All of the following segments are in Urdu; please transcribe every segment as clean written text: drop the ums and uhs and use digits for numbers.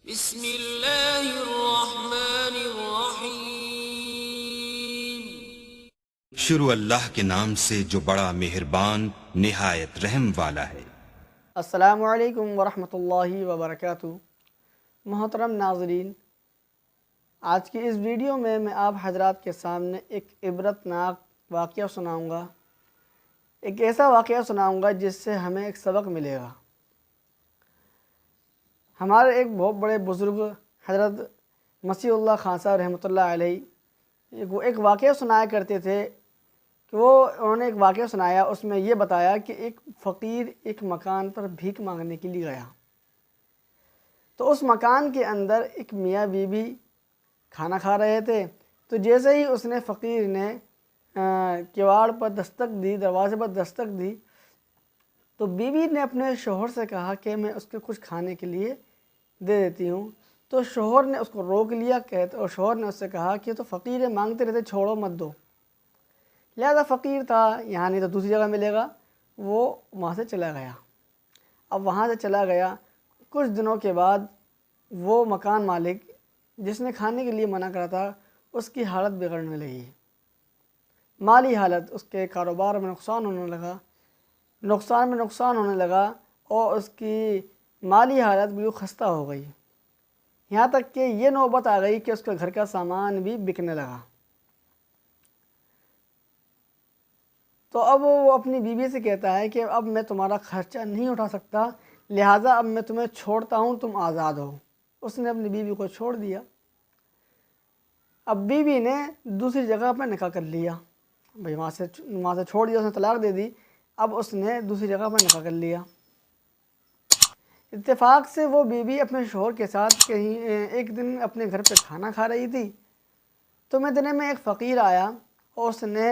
بسم اللہ الرحمن الرحیم۔ شروع اللہ کے نام سے جو بڑا مہربان نہایت رحم والا ہے۔ السلام علیکم ورحمۃ اللہ وبرکاتہ۔ محترم ناظرین، آج کی اس ویڈیو میں آپ حضرات کے سامنے ایک عبرت ناک واقعہ سناؤں گا، ایک ایسا واقعہ سناؤں گا جس سے ہمیں ایک سبق ملے گا۔ ہمارے ایک بہت بڑے بزرگ حضرت مسیح اللہ خان صاحب رحمۃ اللہ علیہ وہ ایک واقعہ سنایا کرتے تھے کہ انہوں نے ایک واقعہ سنایا، اس میں یہ بتایا کہ ایک فقیر ایک مکان پر بھیک مانگنے کے لیے گیا، تو اس مکان کے اندر ایک میاں بیوی کھانا کھا رہے تھے۔ تو جیسے ہی اس نے فقیر نے کیواڑ پر دستک دی، دروازے پر دستک دی، تو بیوی نے اپنے شوہر سے کہا کہ میں اس کو کچھ کھانے کے لیے دے دیتی ہوں۔ تو شوہر نے اس کو روک لیا، اور شوہر نے اس سے کہا کہ تو فقیر ہے، مانگتے رہتے، چھوڑو مت دو۔ لہذا فقیر تھا، یہاں نہیں تو دوسری جگہ ملے گا، وہ وہاں سے چلا گیا۔ اب وہاں سے چلا گیا، کچھ دنوں کے بعد وہ مکان مالک جس نے کھانے کے لیے منع کرا تھا، اس کی حالت بگڑنے لگی، مالی حالت، اس کے کاروبار میں نقصان ہونے لگا، نقصان ہونے لگا، اور اس کی مالی حالت بالکل خستہ ہو گئی، یہاں تک کہ یہ نوبت آ گئی کہ اس کے گھر کا سامان بھی بکنے لگا۔ تو اب وہ اپنی بیوی سے کہتا ہے کہ اب میں تمہارا خرچہ نہیں اٹھا سکتا، لہٰذا اب میں تمہیں چھوڑتا ہوں، تم آزاد ہو۔ اس نے اپنی بیوی کو چھوڑ دیا۔ اب بیوی نے دوسری جگہ پہ نکاح کر لیا، بھئی وہاں سے چھوڑ دیا، اس نے طلاق دے دی، اب اس نے دوسری جگہ پہ نکاح کر لیا۔ اتفاق سے وہ بیوی اپنے شوہر کے ساتھ کہیں ایک دن اپنے گھر پہ کھانا کھا رہی تھی، تو اتنے میں ایک فقیر آیا اور اس نے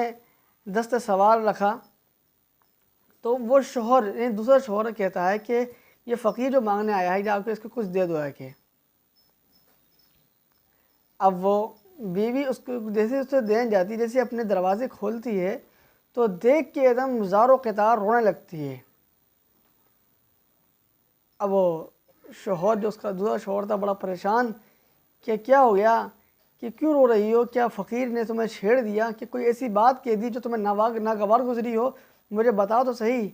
دست سوار رکھا۔ تو وہ شوہر، دوسرا شوہر کہتا ہے کہ یہ فقیر جو مانگنے آیا ہے، جا کے اس کو کچھ دے دو ہے کہ۔ اب وہ بیوی اس کو جیسے اسے دین جاتی، جیسے اپنے دروازے کھولتی ہے، تو دیکھ کے ایک دم زار و قطار رونے لگتی ہے۔ اب وہ شوہر، جو اس کا دوسرا شوہر تھا، بڑا پریشان کہ کیا ہو گیا، کہ کیوں رو رہی ہو، کیا فقیر نے تمہیں چھیڑ دیا، کہ کوئی ایسی بات کہہ دی جو تمہیں ناگوار گزری ہو، مجھے بتا تو صحیح۔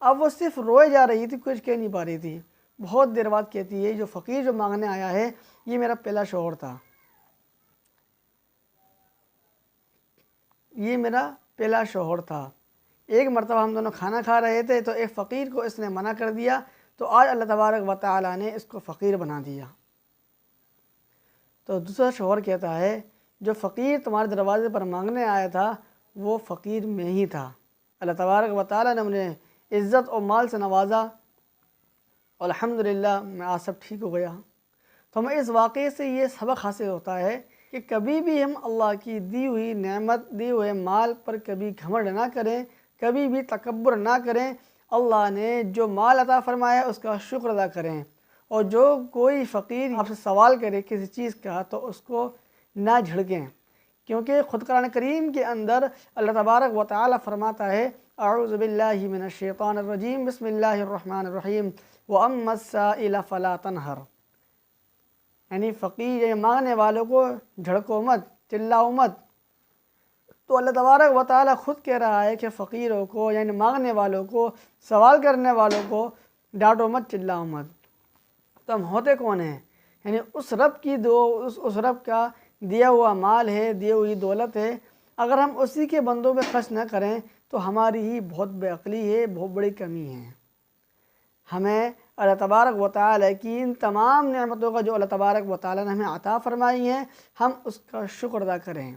اب وہ صرف روئے جا رہی تھی، کچھ کہہ نہیں پا رہی تھی۔ بہت دیر بعد کہتی ہے، جو فقیر جو مانگنے آیا ہے، یہ میرا پہلا شوہر تھا، یہ میرا پہلا شوہر تھا۔ ایک مرتبہ ہم دونوں کھانا کھا رہے تھے، تو ایک فقیر کو اس نے منع کر دیا، تو آج اللہ تبارک و تعالیٰ نے اس کو فقیر بنا دیا۔ تو دوسرا شوہر کہتا ہے، جو فقیر تمہارے دروازے پر مانگنے آیا تھا، وہ فقیر میں ہی تھا۔ اللہ تبارک و تعالیٰ نے مجھے عزت اور مال سے نوازا، اور الحمدللہ میں آج سب ٹھیک ہو گیا۔ تو ہمیں اس واقعے سے یہ سبق حاصل ہوتا ہے کہ کبھی بھی ہم اللہ کی دی ہوئی نعمت، دی ہوئے مال پر کبھی گھمنڈ نہ کریں، کبھی بھی تکبر نہ کریں۔ اللہ نے جو مال عطا فرمایا ہے، اس کا شکر ادا کریں، اور جو کوئی فقیر آپ سے سوال کرے کسی چیز کا، تو اس کو نہ جھڑکیں، کیونکہ خود قرآن کریم کے اندر اللہ تبارک و تعالی فرماتا ہے، اعوذ باللہ من الشیطان الرجیم، بسم اللہ الرحمن الرحیم، وَأَمَّا السَّائِلَ فَلَا تَنْهَرْ، یعنی فقیر مانگنے والوں کو جھڑکو مت، چلاؤ مت۔ تو اللہ تبارک و تعالی خود کہہ رہا ہے کہ فقیروں کو، یعنی مانگنے والوں کو، سوال کرنے والوں کو ڈانٹو مت، چلاؤ مت۔ تو ہم ہوتے کون ہیں؟ یعنی اس رب کی اس رب کا دیا ہوا مال ہے، دی ہوئی دولت ہے، اگر ہم اسی کے بندوں پہ خرچ نہ کریں تو ہماری ہی بہت بے عقلی ہے، بہت بڑی کمی ہے۔ ہمیں اللہ تبارک و تعالی کی ان تمام نعمتوں کا جو اللہ تبارک و تعالی نے ہمیں عطا فرمائی ہیں، ہم اس کا شکر ادا کریں،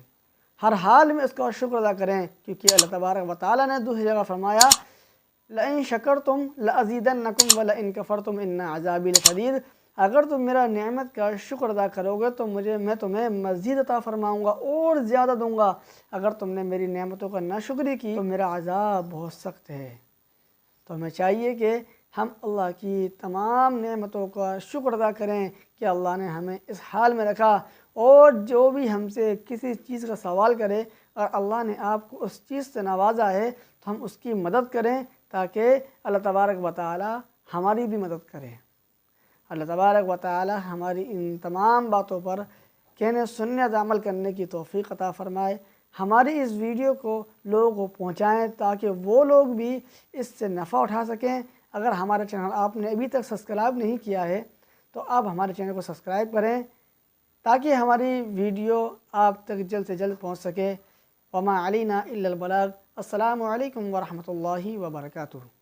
ہر حال میں اس کا شکر ادا کریں، کیونکہ اللہ تبارک و تعالی نے دوسری جگہ فرمایا، لَإِن شَكَرْتُمْ لَأَزِيدَنَّكُمْ وَلَإِن كَفَرْتُمْ إِنَّ عَذَابِي لَشَدِيدٌ، اگر تم میرا نعمت کا شکر ادا کرو گے تو میں تمہیں مزید عطا فرماؤں گا اور زیادہ دوں گا، اگر تم نے میری نعمتوں کا ناشکری کی تو میرا عذاب بہت سخت ہے۔ تو ہمیں چاہیے کہ ہم اللہ کی تمام نعمتوں کا شکر ادا کریں کہ اللہ نے ہمیں اس حال میں رکھا، اور جو بھی ہم سے کسی چیز کا سوال کرے اور اللہ نے آپ کو اس چیز سے نوازا ہے، تو ہم اس کی مدد کریں، تاکہ اللہ تبارک و تعالی ہماری بھی مدد کرے۔ اللہ تبارک و تعالی ہماری ان تمام باتوں پر کہنے سننے اور عمل کرنے کی توفیق عطا فرمائے۔ ہماری اس ویڈیو کو لوگوں کو پہنچائیں تاکہ وہ لوگ بھی اس سے نفع اٹھا سکیں۔ اگر ہمارا چینل آپ نے ابھی تک سبسکرائب نہیں کیا ہے تو آپ ہمارے چینل کو سبسکرائب کریں تاکہ ہماری ویڈیو آپ تک جلد سے جلد پہنچ سکے۔ وما علینا الا البلاغ۔ السلام علیکم ورحمۃ اللہ وبرکاتہ۔